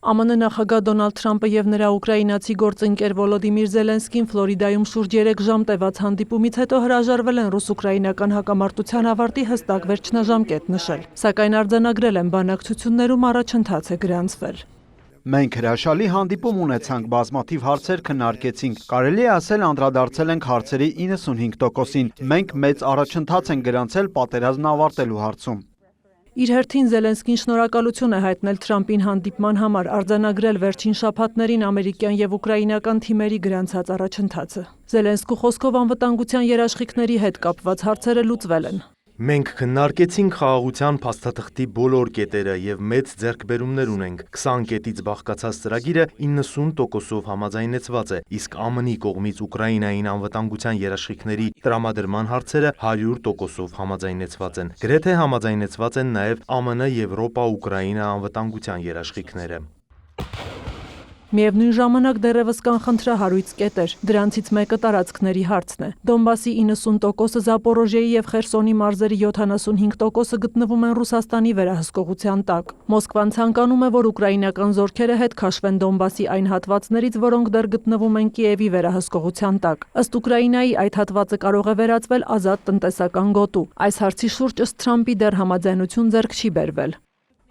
ԱՄՆ նախագահ Դոնալդ Թրամփը եւ նրա ուկրաինացի գործընկեր Վոլոդիմիր Զելենսկին Ֆլորիդայում շուրջ 3 ժամ տևած հանդիպումից հետո հրաժարվել են ռուս-ուկրաինական հակամարտության ավարտի հստակ վերջնաժամկետ նշել, սակայն արձանագրել են բանակցություններում առաջընթաց է գրանցվել։ Մենք հրաշալի հանդիպում ունեցանք, բազմաթիվ հարցեր քննարկեցինք, կարելի է ասել անդրադարձել ենք հարցերի 95%-ին, մենք մեծ առաջընթաց ենք գրանցել պատերազմն ավարտելու հարցում։ Իր հերթին Զելենսկին շնորհակալություն է հայտնել Թրամփին հանդիպման համար, արձանագրել վերջին շաբաթներին ամերիկյան եւ ուկրաինական թիմերի գրանցած առաջընթացը։ Զելենսկու խոսքով անվտանգության երաշխիքների հետ կապված հարցերը լուծվել են։ Մենք քննարկեցինք խաղաղության փաստաթղթի բոլոր կետերը եւ մեծ ձեռքբերումներ ունենք։ 20 կետից բաղկացած ծրագիրը 90%-ով համաձայնեցված է, իսկ ԱՄՆ-ի կողմից Ուկրաինային անվտանգության երաշխիքների տրամադրման հարցերը 100%-ով համաձայնեցված են։ Գրեթե համաձայնեցված են նաեւ ԱՄՆ, Եվրոպա, Ուկրաինա անվտանգության երաշխիքները։ Միևնույն ժամանակ դեռևս կան խնդրահարույց կետեր, դրանցից մեկը տարածքների հարցն է։ Դոնբասի 90%-ը Զապորոժիեի եւ Խերսոնի մարզերի 75%-ը գտնվում են Ռուսաստանի վերահսկողության տակ։ Մոսկվան ցանկանում է, որ ուկրաինական զորքերը հետ քաշվեն Դոնբասի այն հատվածներից, որոնք դեռ գտնվում են Կիևի վերահսկողության տակ։ Ըստ Ուկրաինայի այդ հատվածը կարող է վերածվել ազատ տնտեսական գոտու։ Այս հարցի շուրջ ըստ Թրամփի դեռ համաձայնություն ձեռք չի բերվել։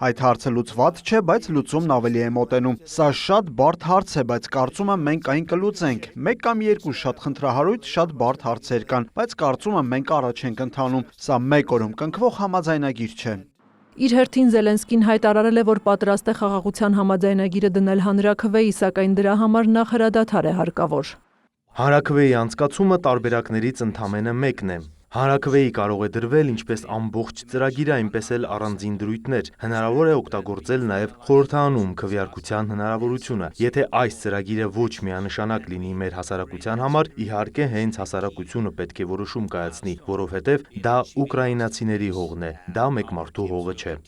Այդ հարցը լուծված չէ, բայց լուծումն ավելի է մոտենում։ Սա շատ բարդ հարց է, բայց կարծում եմ մենք այն կլուծենք։ Մեկ կամ երկու շատ խնդրահարույց, շատ բարդ հարցեր կան, բայց կարծում եմ մենք առաջ ենք ընթանում։ Սա մեկ օրում կնքվող համաձայնագիր չէ։ Իր հերթին Զելենսկին հայտարարել է, որ պատրաստ է խաղաղության համաձայնագիրը դնել հանրաքվեի, սակայն դրա համար նախ հրադադար է հարկավոր։ Հանրաքվեի անցկացումը տարբերակներից ընդամենը մեկն է։ Հանրաքվեի կարող է դրվել ինչպես ամբողջ ծրագիրը, այնպես էլ առանձին դրույթներ։ Հնարավոր է օգտագործել նաև խորհրդանում քվեարկության հնարավորությունը։ Եթե այս ծրագիրը ոչ միանշանակ լինի մեր հասարակության համար, իհարկե հենց հասարակությունը պետք է որոշում կայացնի, որովհետև դա ուկրաինացիների հողն է, դա մեկ մարդու հողը չէ։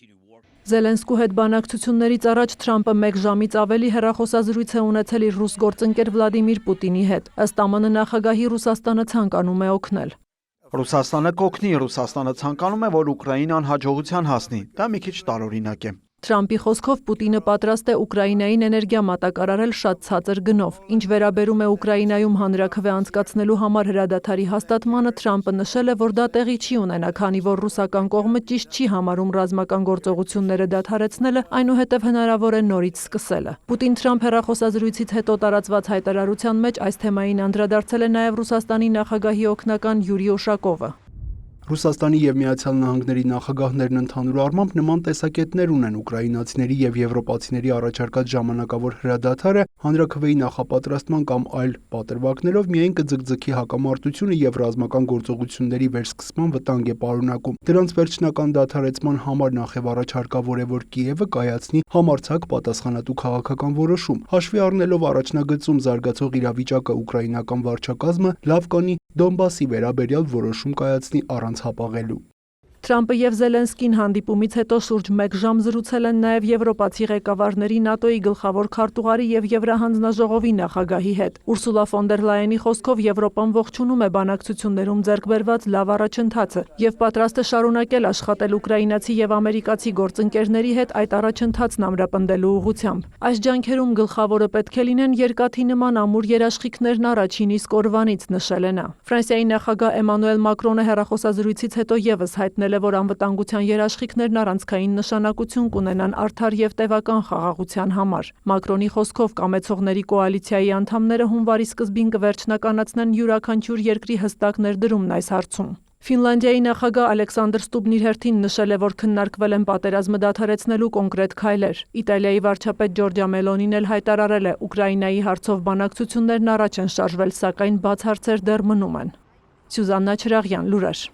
Զելենսկու հետ բանակցություններից առաջ Թրամփը 1 ժամից ավելի հեռախոսազրույց է ունեցել իր ռուս գործընկեր Վլադիմիր Պուտինի հետ։ Ըստ ԱՄՆ նախագահի Ռուսաստանը ցանկանում է օգնել։ Ռուսաստանը կօգնի, Ռուսաստանը ցանկանում է, որ Ուկրաինան հաջողության հասնի, դա մի քիչ տարօրինակ է։ Թրամփի խոսքով Պուտինը պատրաստ է Ուկրաինային էներգիա մատակարարել շատ ցածր գնով։ Ինչ վերաբերում է Ուկրաինայում հանրաքվե անցկացնելու համար հրադադարի հաստատմանը, Թրամփը նշել է, որ դա տեղի չի ունենա, քանի որ ռուսական կողմը ճիշտ չի համարում ռազմական գործողությունները դադարեցնելը, այնուհետև հնարավոր է նորից սկսելը։ Պուտին-Թրամփ հեռախոսազրույցից հետո տարածված հայտարարության մեջ այս թեմային անդրադարձել է նաև Ռուսաստանի նախագահի օգնական Յուրի Ուշակովը։ Ռուսաստանի եւ Միացյալ Նահանգների նախագահներն ընդհանուր առմամբ նման տեսակետներ ունեն ուկրաինացիների եւ եվրոպացիների առաջարկած ժամանակավոր հրադադարը հանրաքվեի նախապատրաստման կամ այլ պատրվակներով միայն կձգձգի հակամարտությունը եւ ռազմական գործողությունների վերսկսման վտանգ է պարունակում։ Դրանց վերջնական դադարեցման համար նախ առաջարկավոր է, որ Կիևը կայացնի համարձակ պատասխանատու քաղաքական որոշում։ Հաշվի առնելով առաջնագծում զարգացող իրավիճակը ուկրաինական վարչակազմը լավ կանի Դոնբասի վերաբերյալ որոշում կայացնի առանց հապաղելու։ Թրամփը եւ Զելենսկին հանդիպումից հետո շուրջ 1 ժամ զրուցել են նաև եվրոպացի ղեկավարների ՆԱՏՕ-ի գլխավոր քարտուղարի եւ Եվրահանձնաժողովի նախագահի հետ։ Ուրսուլա ֆոն դեր Լայենի խոսքով Եվրոպան ողջունում է բանակցություններում ձեռք բերված լավ առաջընթացը եւ պատրաստ է շարունակել աշխատել ուկրաինացի եւ ամերիկացի գործընկերների հետ այդ առաջընթացն ամրապնդելու ուղղությամբ։ Այս ջանքերում գլխավորը պետք է լինեն երկաթի նման ամուր երաշխիքներն առաջին իսկ օրվանից, նշել է նա։ Ֆրանսիայի նախագահ Էմանուել Մակրոնը հեռախոսազրույցից հետո եւս հայտնել է, որ անվտանգության երաշխիքներն առանցքային նշանակություն կունենան արդար եւ տևական խաղաղության համար։ Մակրոնի խոսքով կամեցողների կոալիցիայի անդամները հունվարի սկզբին կվերջնականացնեն յուրաքանչյուր երկրի հստակ ներդրումն այս հարցում։ Ֆինլանդիայի նախագահ Ալեքսանդր Ստուբն իր հերթին նշել է, որ քննարկվել են պատերազմը դադարեցնելու կոնկրետ քայլեր։ Իտալիայի վարչապետ Ջորջա Մելոնին էլ հայտարարել է, Ուկրաինայի հարցով բանակցություններն առաջ են շարժվել, սակայն բաց հարցեր դեռ մնում են։ Սյուզաննա Չրաղյան, Լուրեր։